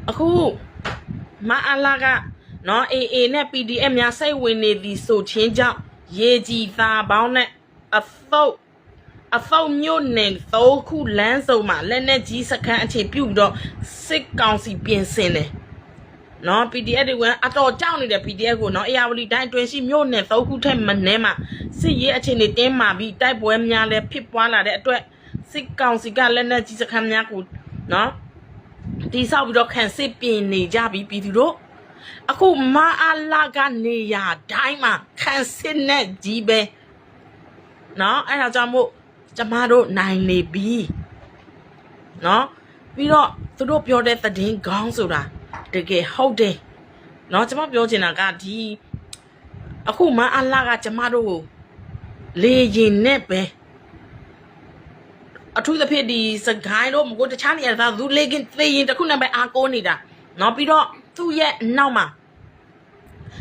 အခုမအားလာကနော် AA နဲ့ PDF များစိတ်ဝင်နေသည်ဆိုချင်းကြောင့်ရေကြီးသားပေါင်းနဲ့အသုတ်မြို့နယ်3ခုလမ်းစုံမှာလက်နက်ကြီးစခန်းအခြေပြုပြီးတော့စစ်ကောင်စီပြင်ဆင်တယ်နော် PDF တွေကအတော်ကြောက်နေတဲ့ PDF ကိုနော်အေယာဝတီတိုင်းတွင်ရှိမြို့နယ်3ခုထက်မနည်းမှာစစ်ရေးအခြေအနေတင်းမာပြီးတိုက်ပွဲများလည်းဖြစ်ပွားလာတဲ့အတွက်စစ်ကောင်စီကလက်နက်ကြီးစခန်းများကိုနော်တိဆောက်ပြီးတော့ခံစစ်ပြင်နေကြပြီးပြည်သူတို့အခုမအားလာကနေရာတိုင်းမှာခံစစ်နဲ့ကြီးပဲနော်အဲ့ဒါကြောင့်မို့ကျမတို့နိုင်နေပြီနော်ပြီးတော့သူတို့ပြောတဲ့သတင်းကောင်းဆိုတာတကယ်ဟုတ်တယ်နော်ကျမပြောချင်တာကဒီအခုမအားလာကကျမတို့ကိုလေရင်နဲ့ပဲအထူးသဖြင့်ဒီစကိုင်းတို့မကိုတခြားနေရာသားသူလေကင်သေရင်တခုနဲ့ပဲအားကိုးနေတာနော်ပြီးတော့သူ့ရဲ့နောက်မှာ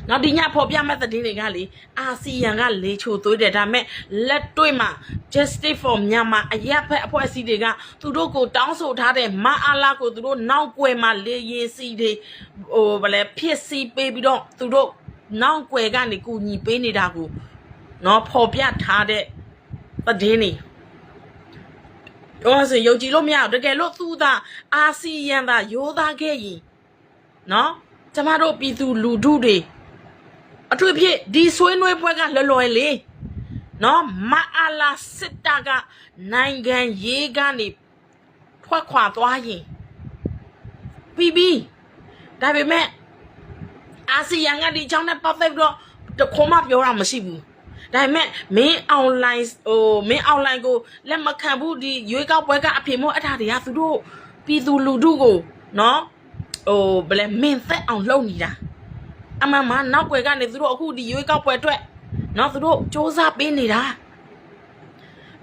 နော်ဒီညဖော်ပြမဲ့သတင်းတွေကလေအာဆီယံကလေချိုသွေးတယ်ဒါမဲ့လက်တွေ့မှာ Justice for Myanmar အရက်ဖက်အဖွဲ့အစည်းတွေကသူတို့ကိုတောင်းဆိုထားတဲ့မအားလာကိုသူတို့နောက်ကွယ်မှာလေရင်စီတွေဗလဲဖြစ်စီပေးပြီးတော့သူတို့နောက်ကွယ်ကနေကူညီပေးနေတာကိုနော်ဖော်ပြထားတဲ့သတင်းတွေတော့ဆိုယုံကြည်လို့မရဘူးတကယ်လို့သူသာအာဆီယံသာရိုးသားခဲ့ရင်နော်ကျမတို့ပြည်သူလူထုတွေအထူးဖြင့်ဒီဆွေးနွေးပွဲကလွယ်လေနော်မအားလာစစ်တပ်ကနိုင်ငံရေးကနေထွက်ခွာသွားရင်ပြီးဒါပေမဲ့အာဆီယံကဒီချောင်းနဲ့ပတ်သက်ပြီးတော့တခွန်မပြောတာမရှိဘူးဒါပေမဲ့မင်းအွန်လိုင်းကိုလက်မခံဘူးဒီရွေးကောက်ပွဲကအဖေမို့အဲ့ဒါတွေကသူတို့ပြည်သူလူထုကိုနော်ဗလဲမင်းသက်အောင်လုပ်နေတာအမှန်မှနောက်ွယ်ကနေသူတို့အခုဒီရွေးကောက်ပွဲအတွက်နော်သူတို့စ조사ပေးနေတာ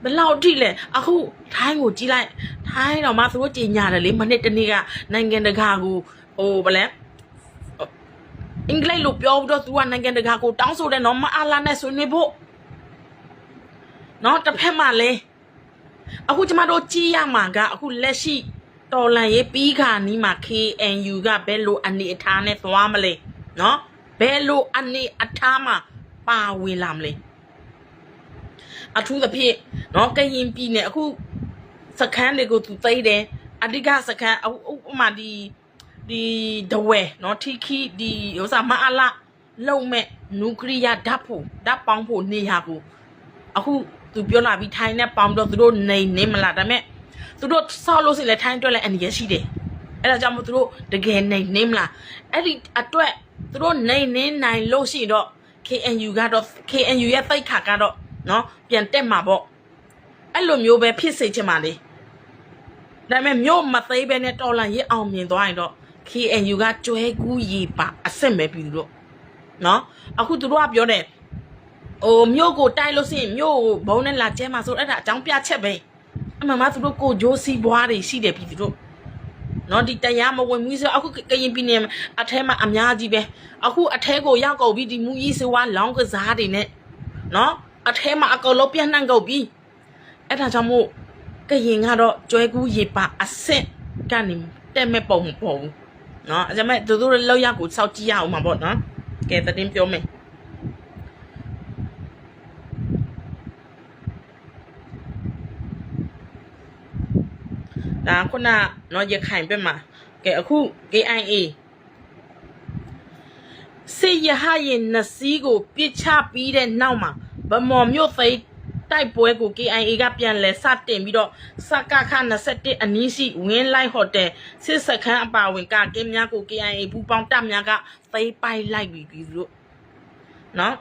ဘယ်လောက်ထိလဲအခုထိုင်းကိုကြည့်လိုက်ထိုင်းတော့မှသူတို့ကြီးညာတယ်လေမနေ့တနေ့ကနိုင်ငံတကာကိုဗလဲအင်္ဂလိပ်လိုပြောပြီးတော့သူကနိုင်ငံတကာကိုတောင်းဆိုတယ်နော်မအားလာနဲ့ဆွေးနွေးဖို့နော်တစ်ဖက်မှာလဲအခုကျမတို့ကြည့်ရမှာကအခုလက်ရှိတော်လန်ရေးပြီးခါနီးမှာ KNU ကဘယ်လိုအနေအထားနဲ့သွားမလဲနော်ဘယ်လိုအနေအထားမှာပါဝင်လာမလဲအထူးသဖြင့်နော်ကရင်ပြည်နယ်အခုစခန်းတွေကိုသူသိမ်းတယ်အဓိကစခန်းဥပမာဒီဒဝဲနော်ထီခီဒီဥစားမအားလာလုံမဲ့နူကလီးယားဓာတ်ပေါင်းဖို့နေရကိုအခုသူပြောလာပြီးထိုင်းနဲ့ပေါင်းတော့သူတို့နေမလားဒါပေမဲ့သူတို့ဆောက်လို့ဆိုလေထိုင်းအတွက်လည်းအနေရရှိတယ်အဲ့ဒါကြောင့်မို့သူတို့တကယ်နေမလားအဲ့ဒီအတွက်သူတို့နိုင်လို့ရှိတော့ KNU ကတော့ KNU ရဲ့သိက္ခာကတော့နော်ပြန်တက်မှာပေါ့အဲ့လိုမျိုးပဲဖြစ်စေချင်ပါလေဒါပေမဲ့မြို့မသိပဲနဲ့တော်လန်ရေးအောင်မြင်သွားရင်တော့ KNU ကကျွဲကူးရီပါအစ်စ်မဲ့ပြီတို့နော်အခုသူတို့ကပြောတယ်မြို့ကိုတိုက်လို့ရှိရင်မြို့ကိုဘုံနဲ့လာကျဲမှာဆိုအဲ့ဒါအကြောင်းပြချက်ပဲအမှန်မှသူတို့ကိုဂျိုးစီးပွားတွေရှိတယ်ပြီတို့နော်ဒီတရားမဝင်ဘူးဆိုအခုကရင်ပြည်နယ်အထဲမှာအများကြီးပဲအခုအထဲကိုရောက်ကုန်ပြီဒီမူကြီးစေဝါလောင်းကစားတွေနဲ့နော်အထဲမှာအကောင်လုံးပြန့်နှံ့ကုန်ပြီအဲ့ဒါကြောင့်မို့ကရင်ကတော့ကျွဲကူးရေပါအစ်စ်ကနေတက်မဲ့ပုံမပေါ်ဘူးနော်အဲ့ဒါမဲ့သူတို့လောက်ရကိုစောက်ကြည့်ရအောင်မှာပေါ့နော်ကဲသတင်းပြောမယ်ဒါခုနနော်ရခိုင်ဘက်မှာကဲအခု KIA စစ်ရဟရင်နစီးကိုပြစ်ချပြီးတဲ့နောက်မှာဗမော်မြို့သိတိုက်ပွဲကို KIA ကပြန်လဲစတင်ပြီးတော့စကခ21အနီးရှိဝင်းလိုက်ဟိုတယ်စစ်စခန်းအပါဝင်ကကင်းများကို KIA ပူပေါင်းတပ်များကသိပိုက်လိုက်ပြီတို့နော်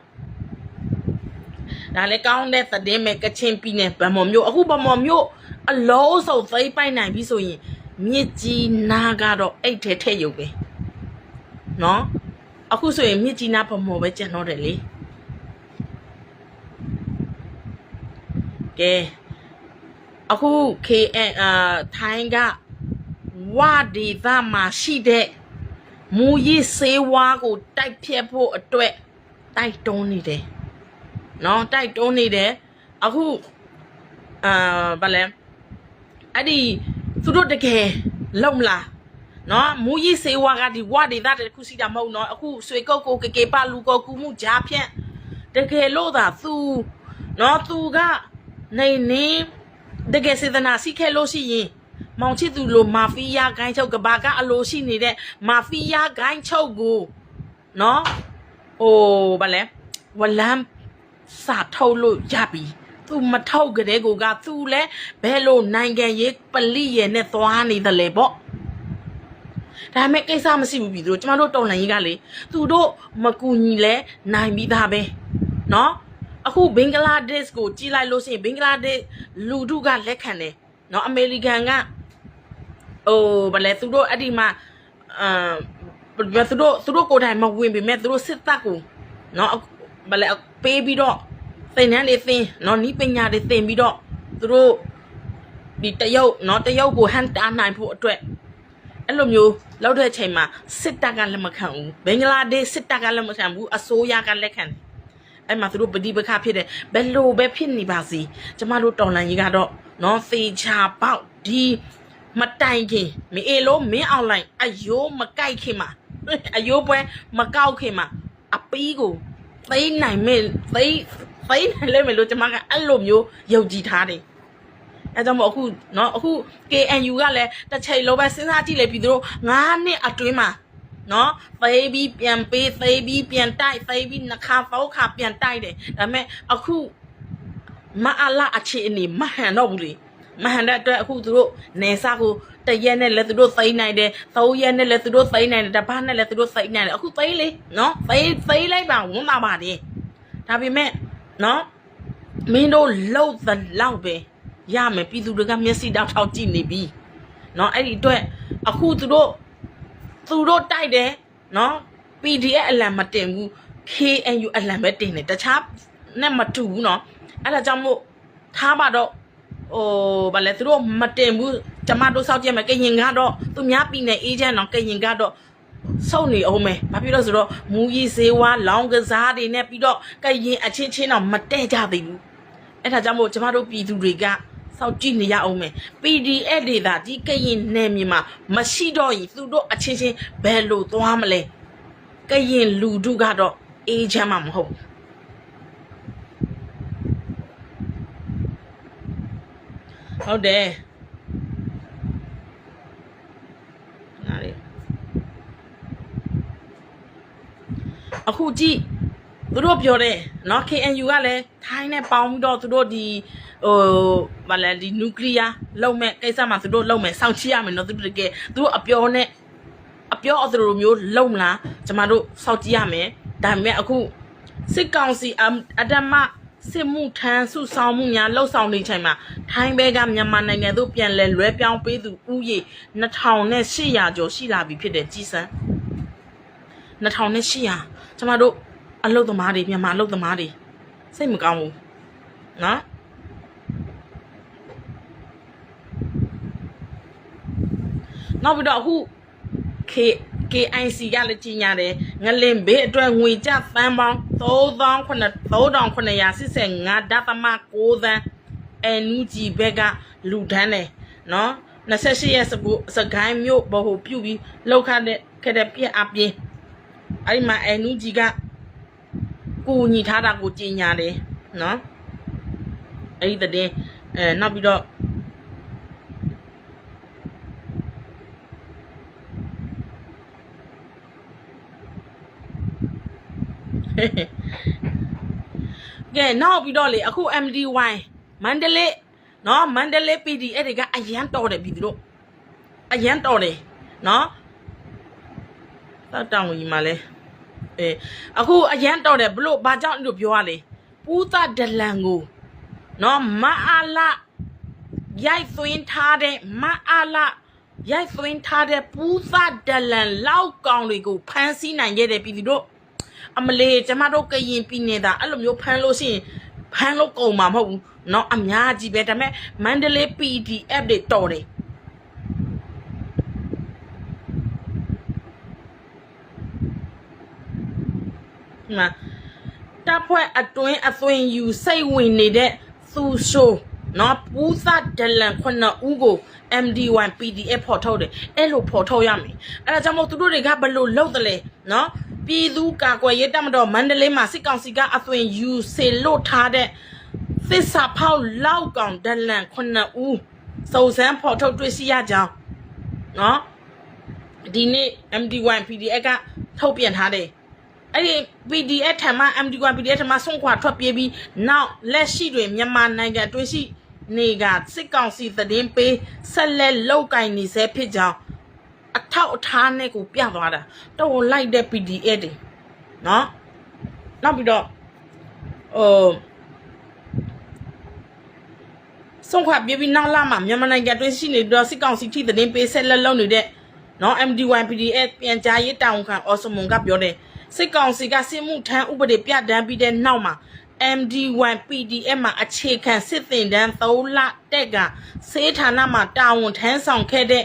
ဒါလည်းကောင်းတဲ့သတင်းပဲကချင်ပြည်နယ်ဗမော်မြို့အခုဗမော်မြို့အလုံးစုံသိပိုက်နိုင်ပြီဆိုရင်မြစ်ကြီးနားကတော့အဲ့ထဲထည့်ရုပ်ပဲနော်အခုဆိုရင်မြစ်ကြီးနားဗမော်ပဲကျန်တော့တယ်လေကဲအခု KN ထိုင်းကဝဒေသမှာရှိတဲ့မူရစ်ဆေးဝါးကိုတိုက်ဖြတ်ဖို့အတွက်တိုက်တွန်းနေတယ်နော်တိုက်တွန်းနေတယ်အခုဗာလဲအဲ့ဒီသူတို့တကယ်လုံမလား နော်မူကြီးစေဝါကဒီဝါဒေတာတခုစီတာမဟုတ်နော်အခုဆွေကုတ်ကိုကေပါလူကိုကူမှုကြားဖြန့်တကယ်လို့သာသူနော်သူကနေနေတကယ်စေတနာစီခဲလို့ရှိရင်မောင်ချစ်သူလိုမာဖီးယားဂိုင်းချုပ်ကဘာကအလိုရှိနေတဲ့မာဖီးယားဂိုင်းချုပ်ကိုနော်ဟိုဗလဲဝလမ်စာထုတ်လို့ရပြီသူမထုတ်ကြတဲ့ကိုကသူလဲဘယ်လိုနိုင်ငံရေးပလိရဲ့နဲ့သွားနေတယ်လေပေါ့ဒါမဲ့ကိစ္စမရှိဘူးပြီတို့ကျမတို့တော်လှန်ရေးကလေသူတို့မကူညီလဲနိုင်ပြီးသားပဲနော်အခုဘင်္ဂလားဒေ့ရှ်ကိုကြည်လိုက်လို့ရှိရင်ဘင်္ဂလားဒေ့ရှ်လူထုကလက်ခံတယ်နော်အမေရိကန်ကဗလဲသူတို့အဲ့ဒီမှာသူတို့ကိုယ်တိုင်မဝင်ပေမဲ့သူတို့စစ်တပ်ကိုနော်ဗလဲပေးပြီးတော့သင်တန်းတွေသင်နော်နီးပညာတွေသင်ပြီးတော့သူတို့ဒီတရုတ်နော်တရုတ်ကိုဟန်တာနိုင်ဖို့အတွက်အဲ့လိုမျိုးလောက်တဲ့အချိန်မှာစစ်တပ်ကလက်မခံဘူးဘင်္ဂလားဒေ့ရှ်စစ်တပ်ကလက်မခံဘူးအစိုးရကလက်ခံတယ်အဲ့မှာသူတို့ပဋိပက္ခဖြစ်တယ်ဘယ်လိုပဲဖြစ်နေပါစေကျမတို့တော်လှန်ရေးကတော့နော်သေချာပေါက်ဒီမတိုင်ခင်မအေးလို့မင်းအောင်လိုက်အယိုးမကြိုက်ခင်မှာအယိုးပွဲမကောက်ခင်မှာအပီးကိုသိနိုင်မယ်သိနိုင်လိမ့်မယ်လို့ကျမကအဲ့လိုမျိုးယုံကြည်ထားတယ်အဲကြောင့်မို့အခုနော်အခု KNU ကလည်းတစ်ချိန်လုံးပဲစဉ်းစားကြည့်လိုက်ပြီးသူတို့9နှစ်အတွင်းမှာနော်သိပြီးပြန်ပေးသိပြီးပြန်တိုက်သိပြီးနှခါပေါက်ခါပြန်တိုက်တယ်ဒါပေမဲ့အခုမအားလာအခြေအနေမဟန်တော့ဘူးလေမဟန်တဲ့အတွက်အခုသူတို့နေစားကိုတရက်နဲ့လည်းသူတို့သိနိုင်တယ်3ရက်နဲ့လည်းသူတို့သိနိုင်တယ်တပတ်နဲ့လည်းသူတို့သိနိုင်တယ်အခုသိလေနော်သိလိုက်ပါဝန်ပါပါတယ်ဒါပေမဲ့နော်မင်းတို့လှုပ်သလောက်ပဲရမယ်ပြည်သူတွေကမျက်စိတောက်ထောက်ကြည့်နေပြီနော်အဲ့ဒီအတွက်အခုသူတို့တိုက်တယ်နော် PDF အလံမတင်ဘူး KNU အလံပဲတင်တယ်တခြားနဲ့မတူဘူးနော်အဲ့ဒါကြောင့်မို့ထားပါတော့ဗလဲသူတို့မတင်ဘူးကျမတို့စောက်ကြည့်မယ်ကရင်ကတော့သူများပြည်နယ်အေဂျင့်တော့ကရင်ကတော့စုံနေအောင်မယ်ဘာဖြစ်လို့ဆိုတော့မူကြီးစေဝါလောင်းကစားတွေနဲ့ပြီးတော့ကရင်အချင်းချင်းတော့မတဲ့ကြသေးဘူးအဲ့ဒါကြောင့်မို့ကျမတို့ပြည်သူတွေကစောက်ကြည့်နေရအောင်မယ် PDF တွေသာဒီကရင်နယ်မြေမှာမရှိတော့ရင်သူတို့အချင်းချင်းဘယ်လိုသွားမလဲကရင်လူထုကတော့အေးချမ်းမှာမဟုတ်ဟုတ်တယ်နားလေအခုကြည့်သူတို့ပြောတယ်နော် KNU ကလည်းထိုင်းနဲ့ပေါင်းပြီးတော့သူတို့ဒီဗလဲဒီနျူကလ িয়ার လုံမဲ့ကိစ္စမှာသူတို့လုံမဲ့စောင့်ကြည့်ရမယ်နော်သူတို့တကယ်သူတို့အပြောအသူတို့မျိုးလုံမလားကျမတို့စောင့်ကြည့်ရမယ်ဒါပေမဲ့အခုစစ်ကောင်စီအဓမ္မစစ်မှုထမ်းစုဆောင်မှုများလှုပ်ဆောင်နေချိန်မှာထိုင်းဘက်ကမြန်မာနိုင်ငံသို့ပြန်လဲလွဲပြောင်းပေးသူဥယေ2800ကျော်ရှိလာပြီဖြစ်တယ်ကြီးစံ2800ကျမတို့အလုပ်သမားတွေမြန်မာအလုပ်သမားတွေစိတ်မကောင်းဘူးနော်နောက်ပြီးတော့အခု KIC ကလည်းကြီးညာတယ်ငလင်ဘေးအတွက်ငွေကျသန်းပေါင်း3985.9 သန်းNUG ဘက်ကလူထမ်းတယ်နော်28ရက်စကိုင်းမြို့ဘဟုပြုတ်ပြီးလောက်ခတဲ့ပြက်အပြင်းအဲ့ဒီမှာ NUG ကကိုညီထားတာကိုကြီးညာတယ်နော်အဲ့ဒီတဲ့နောက်ပြီးတော့ကဲနောက်ပြီးတော့လေအခု MDY မန္တလေးနော်မန္တလေး PD အဲ့ဒီကအရန်တော်တယ်ပြည်သူတို့အရန်တော်တယ်နော်တောင်းဝင်မှာလဲအခုအရန်တော်တယ်ဘလို့ဘာကြောင့်လို့ပြောရလဲပူသဒလန်ကိုနော်မအားလာရိုက်သွင်းထားတဲ့မအားလာရိုက်သွင်းထားတဲ့ပူသဒလန်လောက်ကောင်တွေကိုဖမ်းဆီးနိုင်ခဲ့တယ်ပြည်သူတို့အမလေးကျမတို့ကရင်ပြည်နေတာအဲ့လိုမျိုးဖမ်းလို့ရှိရင်ဖမ်းလို့ကုန်မှာမဟုတ်ဘူးเนาะအများကြီးပဲဒါပေမဲ့မန္တလေး PDF တွေတော်တယ်မှာတပ်ဖွဲ့အတွင်းအသွင်ယူစိတ်ဝင်နေတဲ့သူရှိုး နော်ပူသဒလန်ခုနှစ်ဦးကို MD1 PDF ဖော်ထုတ်တယ်အဲ့လိုဖော်ထုတ်ရမယ်အဲ့ဒါကြောင့်မို့သူတို့တွေကဘယ်လိုလုပ်တယ်လဲနော်ပြည်သူကာကွယ်ရေးတပ်မတော်မန္တလေးမှာစစ်ကောင်စီကအသွင်ယူစေလို့ထားတဲ့သစ္စာဖောက်လောက်ကောင်ဒလန်ခုနှစ်ဦးစုံစမ်းဖော်ထုတ်တွေ့ရှိရကြောင်းနော်ဒီနေ့ MD1 PDF ကထုတ်ပြန်ထားတယ်အဲ့ဒီ PDF ထံမှ MD1 PDF ထံမှဆုံးခွာထွက်ပြေးပြီးနောက်လက်ရှိတွင်မြန်မာနိုင်ငံတွင်ရှိနေကစစ်ကောင်စီသတင်းပေးဆက်လက်လောက်ကင်နေစေဖြစ်ကြောင်းအထောက်အထားနဲ့ကိုပြသွားတာတော့လိုက်တဲ့ PDF တွေနော်နောက်ပြီးတော့ဆုံးခွာပြေးပြီးနောက်လာမှာမြန်မာနိုင်ငံတွင်ရှိနေတော့စစ်ကောင်စီထိသတင်းပေးဆက်လက်လုပ်နေတဲ့နော် MD1 PDF ပြန်ကြားရေးတာဝန်ခံအော်စမွန်ကပြောတယ်စစ်ကောင်စီကစစ်မှုထမ်းဥပဒေပြဋ္ဌာန်းပြီးတဲ့နောက်မှာ MD1 PDF မှာအခြေခံစစ်သင်တန်း3လတက်ကစေဌာနမှာတာဝန်ထမ်းဆောင်ခဲ့တဲ့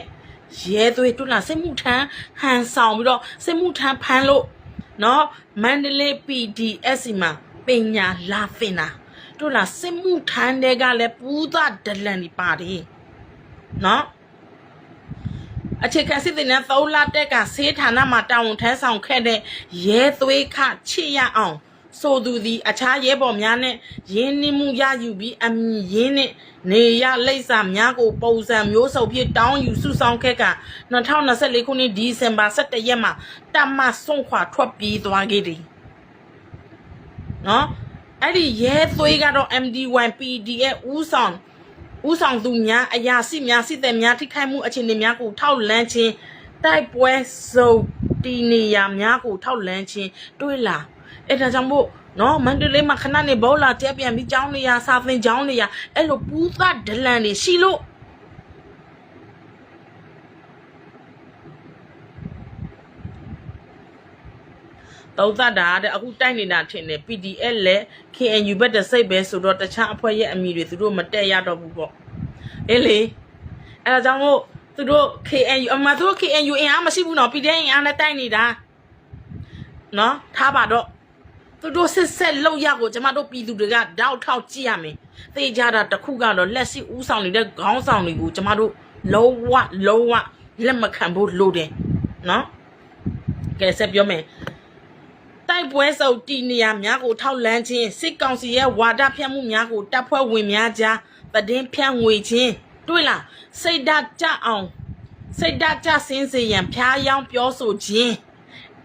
ရဲသွေးတွန်းလာစစ်မှုထမ်းဟန်ဆောင်ပြီးတော့စစ်မှုထမ်းဖမ်းလို့နော်မန္တလေး PDS မှာပညာလာသင်တာတွန်းလာစစ်မှုထမ်းတွေကလည်းပူးသဒလန်နေပါတယ်နော်အခြေခံစစ်တင်တဲ့3လတက်ကဆေးဌာနမှာတာဝန်ထမ်းဆောင်ခဲ့တဲ့ရဲသွေးခချစ်ရအောင်ဆိုသူသည်အခြားရဲဘော်များနဲ့ရင်းနှီးမှုရယူပြီးအမည်ရင်းနဲ့နေရလိပ်စာများကိုပုံစံမျိုးစုံဖြင့်တောင်းယူစုဆောင်ခဲ့က2024ခုနှစ်ဒီဇင်ဘာ17ရက်မှာတမဆုံးခွာထွက်ပြေးသွားခဲ့တယ်နော်အဲ့ဒီရဲသွေးကတော့ MD1 PDF ဦးဆောင်သူများအရာရှိများစစ်သည်များထိခိုက်မှုအခြေအနေများကိုထောက်လန်းခြင်းတိုက်ပွဲစုံတီနေရများကိုထောက်လန်းခြင်းတွေ့လာအဲ့ဒါကြောင့်မို့နော်မန္တလေးမှာခဏနေဘောလာကျဲပြန်ပြီးကျောင်းနေရစာသင်ကျောင်းနေရအဲ့လိုပူးသဒလန်တွေရှိလို့တောက်တာတဲ့အခုတိုက်နေတာထင်တယ် PDF လဲ KNU ဘက်တစိတ်ပဲဆိုတော့တခြားအဖွဲ့ရဲ့အမိတွေသူတို့မတက်ရတော့ဘူးပေါ့အေးလေအဲ့ဒါကြောင့်မို့သူတို့ KNU အမှသူတို့ KNU အင်အားမရှိဘူးနော် PDF အင်အားနဲ့တိုက်နေတာနော်ထားပါတော့သူတို့စစ်ဆက်လောက်ရကိုကျမတို့ပြည်သူတွေကတောက်ထောက်ကြည့်ရမယ်သိကြတာတခုကတော့လက်ရှိဦးဆောင်နေတဲ့ခေါင်းဆောင်တွေကိုကျမတို့လုံးဝလက်မခံဖို့လိုတယ်နော်ကဲဆက်ပြောမယ်တိုက်ပွဲစုံတီနေရများကိုထောက်လန်းခြင်းစစ်ကောင်စီရဲ့ဝါဒဖြန့်မှုများကိုတပ်ဖွဲ့ဝင်များကြားသတင်းဖြန့်ဝေခြင်းတွေ့လားစိတ်ဓာတ်ကြအောင်စိတ်ဓာတ်ကြဆင်းစေရန်ဖျားယောင်းပြောဆိုခြင်း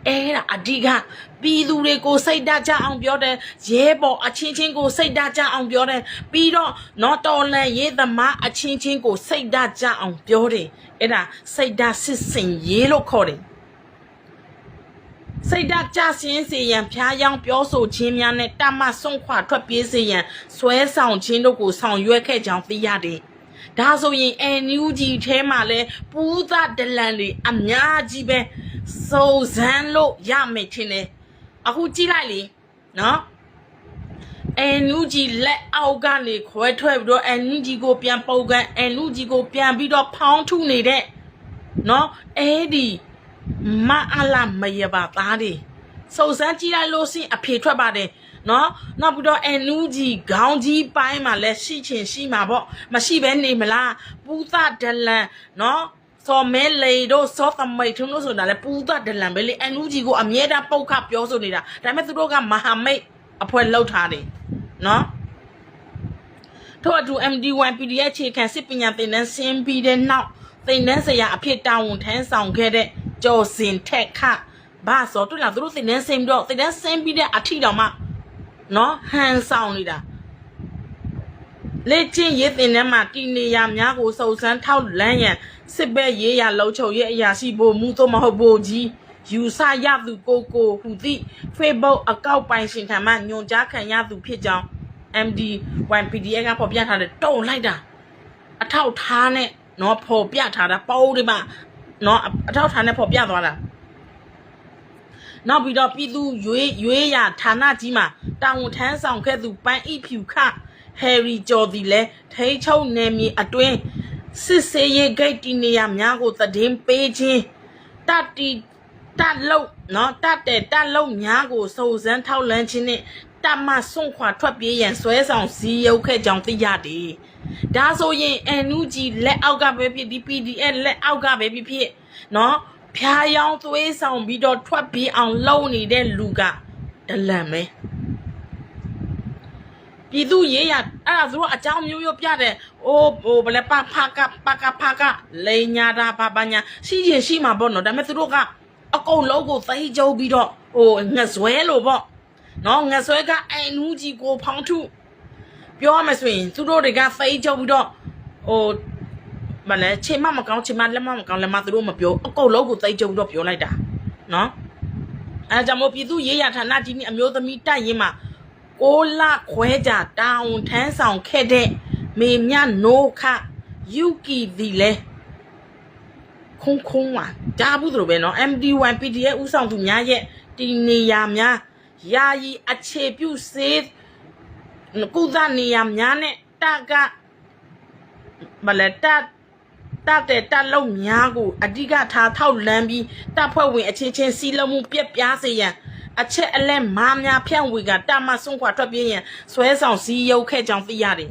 အဲ့ဒါအဓိကပြည်သူတွေကိုစိတ်ဓာတ်ကြအောင်ပြောတယ်ရဲဘော်အချင်းချင်းကိုစိတ်ဓာတ်ကြအောင်ပြောတယ်ပြီးတော့နော်တော်လန်ရေးသမားအချင်းချင်းကိုစိတ်ဓာတ်ကြအောင်ပြောတယ်အဲ့ဒါစိတ်ဓာတ်စစ်စင်ရေးလို့ခေါ်တယ်စိတ်ဓာတ်ကြဆင်းစေရန်ဖျားယောင်းပြောဆိုခြင်းများနဲ့တမဆုံးခွာထွက်ပြေးစေရန်ဆွဲဆောင်ခြင်းတို့ကိုဆောင်ရွက်ခဲ့ကြောင်းသိရတယ်။ဒါဆိုရင် NUG ထဲမှာလဲပူးသဒလန်တွေအများကြီးပဲစုံစမ်းလို့ရမယ်ထင်တယ်။အခုကြည့်လိုက်လေနော်။ NUG လက်အောက်ကနေခွဲထွက်ပြီးတော့ NUG ကိုပြန်ပုတ်ကန် NUG ကိုပြန်ပြီးတော့ဖောင်းထုနေတဲ့နော်အဲ့ဒီမအလာမရပါသားတွေစုံစမ်းကြည့်လိုက်လို့စင်အဖေထွက်ပါတယ်နော်နောက်ပြီးတော့ NUG ခေါင်းကြီးပိုင်းမှာလည်းရှိချင်ရှိမှာပေါ့မရှိဘဲနေမလားပူသဒလန်နော်စော်မဲလေတို့စောသမိတ်ထုံးလို့ဆိုတာလည်းပူသဒလန်ပဲလေ NUG ကိုအမြဲတမ်းပုတ်ခပြောဆိုနေတာဒါပေမဲ့သူတို့ကမဟာမိတ်အဖွဲ့လှုပ်ထားတယ်နော်ထို့အတူ MD1 PDF ခြေခံစစ်ပညာသင်တန်းဆင်းပြီးတဲ့နောက်သင်တန်းဆရာအဖြစ်တာဝန်ထမ်းဆောင်ခဲ့တဲ့ကျော်စင်ထက်ခဘာဆိုတွေ့လားသူတို့သင်တန်းဆင်းပြီးတော့သင်တန်းဆင်းပြီးတဲ့အထီတောင်မှနော်ဟန်ဆောင်နေတာလက်ချင်းရေးသင်တန်းမှာတီနေရများကိုစုံစမ်းထောက်လန်းရန်စစ်ဘက်ရေးရလုံချုပ်ရဲ့အရာရှိဖို့မူသို့မဟုတ်ဖို့ကြီးယူဆရသူကိုဟူသည့် Facebook အကောင့်ပိုင်ရှင်ထံမှညွှန်ကြားခံရသူဖြစ်ကြောင်း MD1 PDF ကဖော်ပြထားတယ်တုံလိုက်တာအထောက်ထားနဲ့နော်ဖော်ပြထားတာပိုးဒီမှာနော်အထောက်ထားနဲ့ဖော်ပြသွားတာနောက်ပြီးတော့ပြည်သူရွေးရဌာနကြီးမှာတာဝန်ထမ်းဆောင်ခဲ့သူပန်းဤဖြူခဟယ်ရီကျော်သည်လည်းထိန်းချုပ်နယ်မြေအတွင်းစစ်စေးရေးဂိတ်တီနေရများကိုသတင်းပေးခြင်းတက်လုံနော်တက်လုံများကိုစုံစမ်းထောက်လန်းခြင်းနဲ့တမဆွန့်ခွာထွက်ပြေးရန်ဆွဲဆောင်စည်းရုပ်ခဲ့ကြောင်းသိရတယ် ဒါဆိုရင် NUG လက်အောက်ကပဲဖြစ်ဒီ PDF လက်အောက်ကပဲဖြစ်နော်ဖျားယောင်းသွေးဆောင်ပြီးတော့ထွက်ပြေးအောင်လုပ်နေတဲ့လူကဒလန်ပဲပြည်သူရေးရအဲ့ဒါသူတို့အကြောင်းမျိုးပြတဲ့ဘယ်လဲပါဖာကလိန်ညာတာဘာညာရှိရင်ရှိမှာပေါ့နော်ဒါပေမဲ့သူတို့ကအကုန်လုံးကိုသိကြုံပြီးတော့ငှက်ဆွဲလို့ပေါ့နော်ငှက်ဆွဲကNUG ကိုဖောင်းထုပြောရမယ်ဆိုရင်သူတို့တွေကသိကြုံပြီးတော့မလဲချိန်မကောင်းချိန်မလက်မကောင်းလက်မသူတို့မပြောအကုန်လုံးကိုသိကြုံပြီးတော့ပြောလိုက်တာနော်အဲကြောင့်မို့ပြည်သူရေးရဌာနကြီးနဲ့အမျိုးသမီးတိုက်ရင်မှာ6 လခွဲကြာတာဝန်ထမ်းဆောင်ခဲ့တဲ့မေမြနိုခယူကီဒီလဲခုံပါဒါဘူးတို့ပဲနော် MD1 PDF ဥဆောင်သူများရဲ့တီနေရာများယာယီအခြေပြုစေကုသနေရာများနဲ့တကမလဲတက်လုံးများကိုအဓိကထားထောက်လန်းပြီးတပ်ဖွဲ့ဝင်အခြေချင်းစီးလုံးမှုပြက်ပြားစေရန်အချက်အလက်မားများဖြန့်ဝေကတမဆွန့်ခွာထွက်ပြေးရန်ဆွဲဆောင်စည်းရုပ်ခဲ့ကြောင်းသိရတယ်